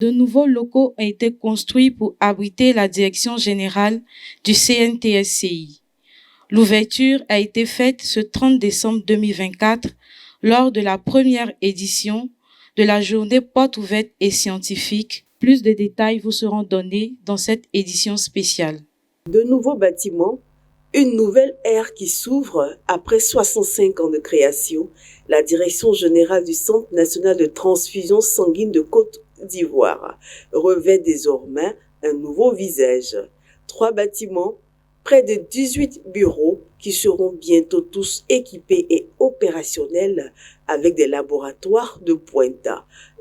De nouveaux locaux ont été construits pour abriter la direction générale du CNTSCI. L'ouverture a été faite ce 30 décembre 2024 lors de la première édition de la journée porte ouverte et scientifique. Plus de détails vous seront donnés dans cette édition spéciale. De nouveaux bâtiments, une nouvelle ère qui s'ouvre après 65 ans de création. La Direction générale du Centre national de transfusion sanguine de Côte d'Ivoire revêt désormais un nouveau visage. 3 bâtiments, près de 18 bureaux qui seront bientôt tous équipés et opérationnels avec des laboratoires de pointe.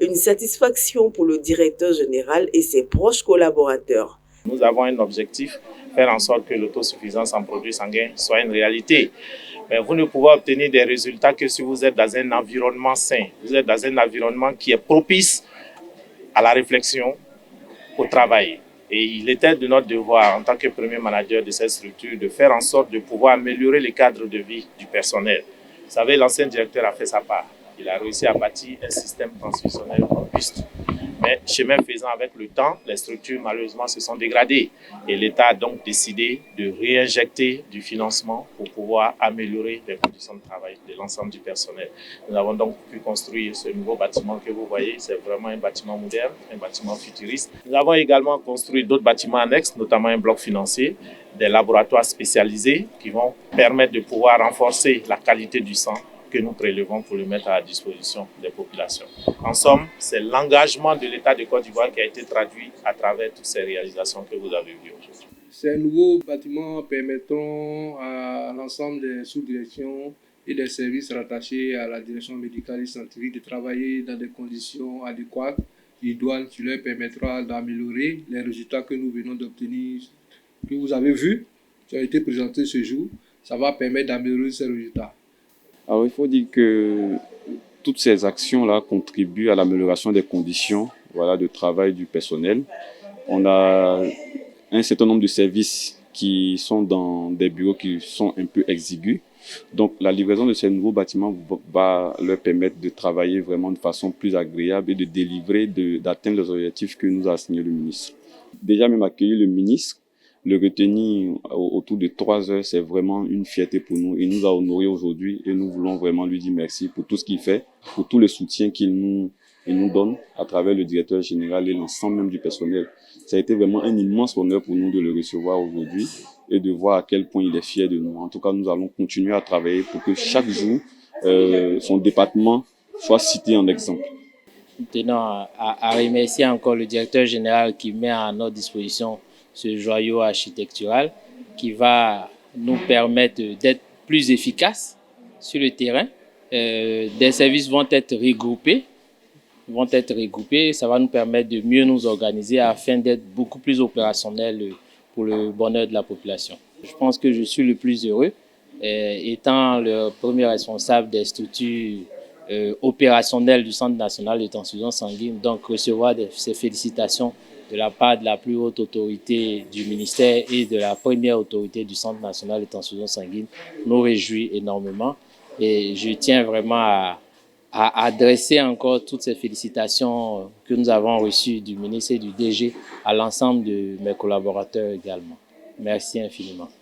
Une satisfaction pour le directeur général et ses proches collaborateurs. Nous avons un objectif, faire en sorte que l'autosuffisance en produits sanguins soit une réalité. Mais vous ne pouvez obtenir des résultats que si vous êtes dans un environnement sain. Vous êtes dans un environnement qui est propice à la réflexion, au travail. Et il était de notre devoir, en tant que premier manager de cette structure, de faire en sorte de pouvoir améliorer les cadres de vie du personnel. Vous savez, l'ancien directeur a fait sa part. Il a réussi à bâtir un système transfusionnel robuste. Mais chemin faisant, avec le temps, les structures malheureusement se sont dégradées et l'État a donc décidé de réinjecter du financement pour pouvoir améliorer les conditions de travail de l'ensemble du personnel. Nous avons donc pu construire ce nouveau bâtiment que vous voyez, c'est vraiment un bâtiment moderne, un bâtiment futuriste. Nous avons également construit d'autres bâtiments annexes, notamment un bloc financier, des laboratoires spécialisés qui vont permettre de pouvoir renforcer la qualité du sang que nous prélevons pour le mettre à la disposition des populations. En somme, c'est l'engagement de l'État de Côte d'Ivoire qui a été traduit à travers toutes ces réalisations que vous avez vues aujourd'hui. Ces nouveaux bâtiments permettront à l'ensemble des sous-directions et des services rattachés à la direction médicale et scientifique de travailler dans des conditions adéquates, idoines, qui leur permettra d'améliorer les résultats que nous venons d'obtenir, que vous avez vus, qui ont été présentés ce jour. Ça va permettre d'améliorer ces résultats. Alors, il faut dire que toutes ces actions-là contribuent à l'amélioration des conditions de travail du personnel. On a un certain nombre de services qui sont dans des bureaux qui sont un peu exigus. Donc, la livraison de ces nouveaux bâtiments va leur permettre de travailler vraiment de façon plus agréable et de délivrer, d'atteindre les objectifs que nous a assignés le ministre. Déjà même accueillir le ministre, le retenir autour de 3 heures, c'est vraiment une fierté pour nous. Il nous a honorés aujourd'hui et nous voulons vraiment lui dire merci pour tout ce qu'il fait, pour tout le soutien qu'il nous donne à travers le directeur général et l'ensemble même du personnel. Ça a été vraiment un immense honneur pour nous de le recevoir aujourd'hui et de voir à quel point il est fier de nous. En tout cas, nous allons continuer à travailler pour que chaque jour, son département soit cité en exemple. Nous tenons à remercier encore le directeur général qui met à notre disposition ce joyau architectural qui va nous permettre d'être plus efficaces sur le terrain. Des services vont être regroupés. Ça va nous permettre de mieux nous organiser afin d'être beaucoup plus opérationnels pour le bonheur de la population. Je pense que je suis le plus heureux, étant le premier responsable des structures opérationnelles du Centre national de transfusion sanguine, donc recevoir ces félicitations de la part de la plus haute autorité du ministère et de la première autorité du Centre national de transfusion sanguine nous réjouit énormément. Et je tiens vraiment à adresser encore toutes ces félicitations que nous avons reçues du ministre et du DG à l'ensemble de mes collaborateurs également. Merci infiniment.